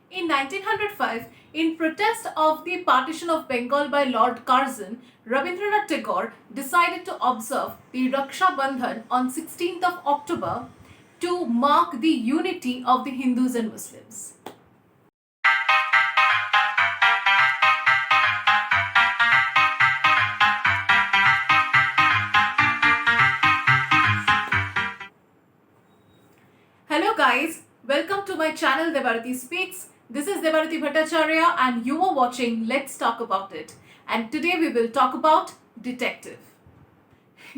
In 1905, in protest of the partition of Bengal by Lord Curzon, Rabindranath Tagore decided to observe the Raksha Bandhan on 16th of October to mark the unity of the Hindus and Muslims. Hello guys, welcome to my channel Debarati Speaks. This is Debarati Bhattacharya and you are watching Let's Talk About It. And today we will talk about Detective.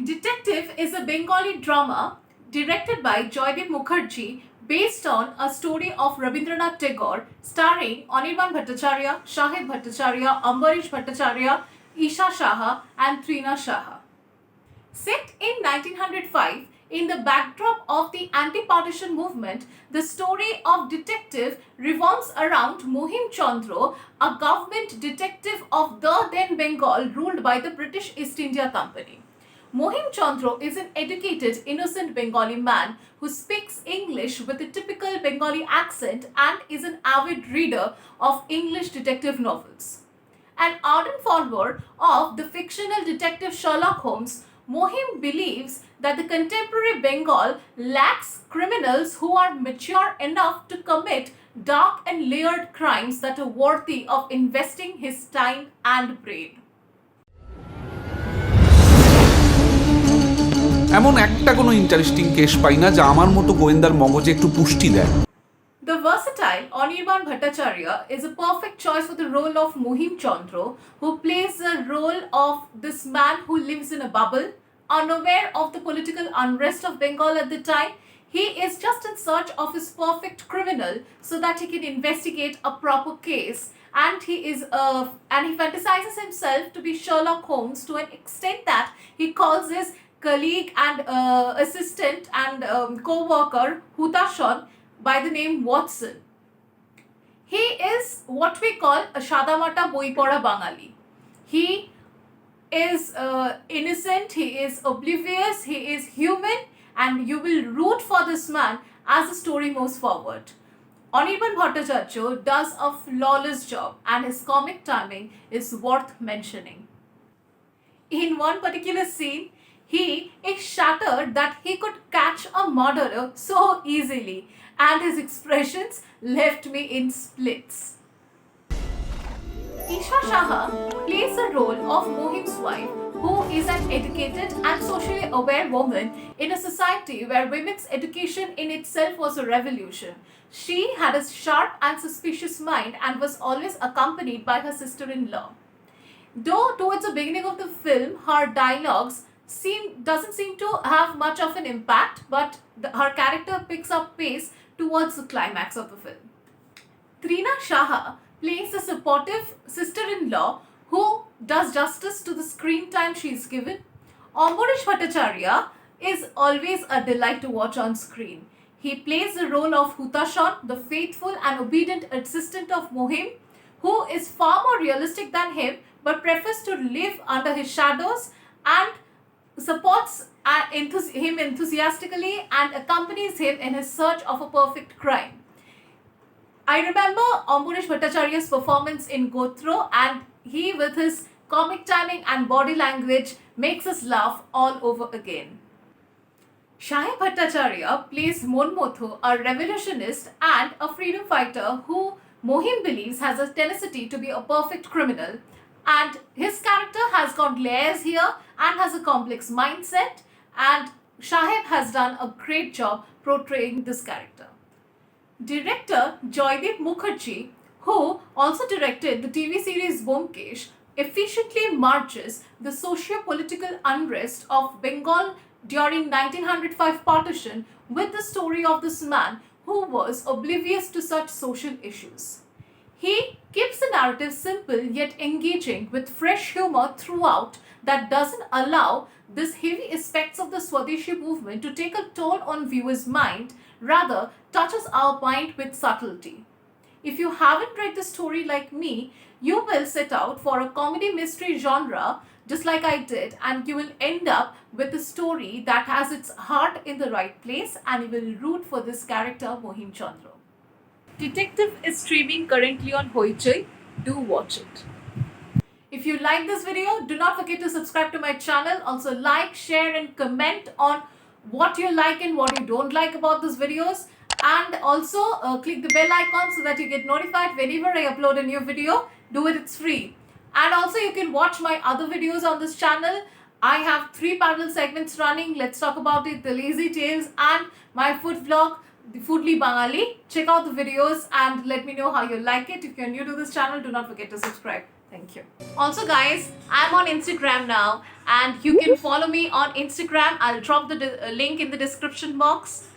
Detective is a Bengali drama directed by Joydeep Mukherjee based on a story of Rabindranath Tagore starring Anirban Bhattacharya, Shahid Bhattacharya, Ambarish Bhattacharya, Isha Shaha and Trina Shaha. Set in 1905, in the backdrop of the anti-partition movement, the story of Detective revolves around Mohim Chandra, a government detective of the then Bengal ruled by the British East India Company. Mohim Chandra is an educated, innocent Bengali man who speaks English with a typical Bengali accent and is an avid reader of English detective novels. An ardent follower of the fictional detective Sherlock Holmes, Mohim believes that the contemporary Bengal lacks criminals who are mature enough to commit dark and layered crimes that are worthy of investing his time and brain. এমন একটা কোনো interesting case পাই না যা আমার মতো গোয়েন্দার মগজে একটু পুষ্টি দেয়। The versatile Anirban Bhattacharya is a perfect choice for the role of Mohim Chandra, who plays the role of this man who lives in a bubble, unaware of the political unrest of Bengal at the time. He is just in search of his perfect criminal so that he can investigate a proper case, and he fantasizes himself to be Sherlock Holmes to an extent that he calls his colleague and assistant and co-worker Hutashan by the name Watson. He is what we call a Shadamata Boipora Bangali. He is innocent, he is oblivious, he is human, and you will root for this man as the story moves forward. Anirban Bhattacharya does a flawless job and his comic timing is worth mentioning. In one particular scene, he is shattered that he could catch a murderer so easily, and his expressions left me in splits. Isha Shaha plays the role of Mohim's wife, who is an educated and socially aware woman in a society where women's education in itself was a revolution. She had a sharp and suspicious mind and was always accompanied by her sister-in-law. Though towards the beginning of the film, her dialogues doesn't seem to have much of an impact, but her character picks up pace towards the climax of the film. Trina Shaha plays a supportive sister-in-law who does justice to the screen time she is given. Ambarish Bhattacharya is always a delight to watch on screen. He plays the role of Hutashan, the faithful and obedient assistant of Mohim, who is far more realistic than him but prefers to live under his shadows and supports him enthusiastically and accompanies him in his search of a perfect crime. I remember Ambarish Bhattacharya's performance in Gotro, and he, with his comic timing and body language, makes us laugh all over again. Shahid Bhattacharya plays Monmotho, a revolutionist and a freedom fighter who Mohim believes has a tenacity to be a perfect criminal, and his character has got layers here and has a complex mindset, and Shahid has done a great job portraying this character. Director Joydeep Mukherjee, who also directed the TV series Byomkesh, efficiently marches the socio-political unrest of Bengal during 1905 partition with the story of this man who was oblivious to such social issues. He keeps the narrative simple yet engaging with fresh humor throughout that doesn't allow this heavy aspects of the Swadeshi movement to take a toll on viewers' mind, rather touches our mind with subtlety. If you haven't read the story like me, you will set out for a comedy mystery genre just like I did, and you will end up with a story that has its heart in the right place, and you will root for this character Mohim Chandra. Detective is streaming currently on Hoichoi. Do watch it. If you like this video, do not forget to subscribe to my channel. Also like, share and comment on what you like and what you don't like about these videos. And also click the bell icon so that you get notified whenever I upload a new video. Do it, it's free. And also you can watch my other videos on this channel. I have 3 parallel segments running. Let's talk about it, the lazy tales and my food vlog, the Foodly Bangali. Check out the videos and let me know how you like it. If you're new to this channel, do not forget to subscribe. Thank you. Also guys, I'm on Instagram now and you can follow me on Instagram. I'll drop the link in the description box.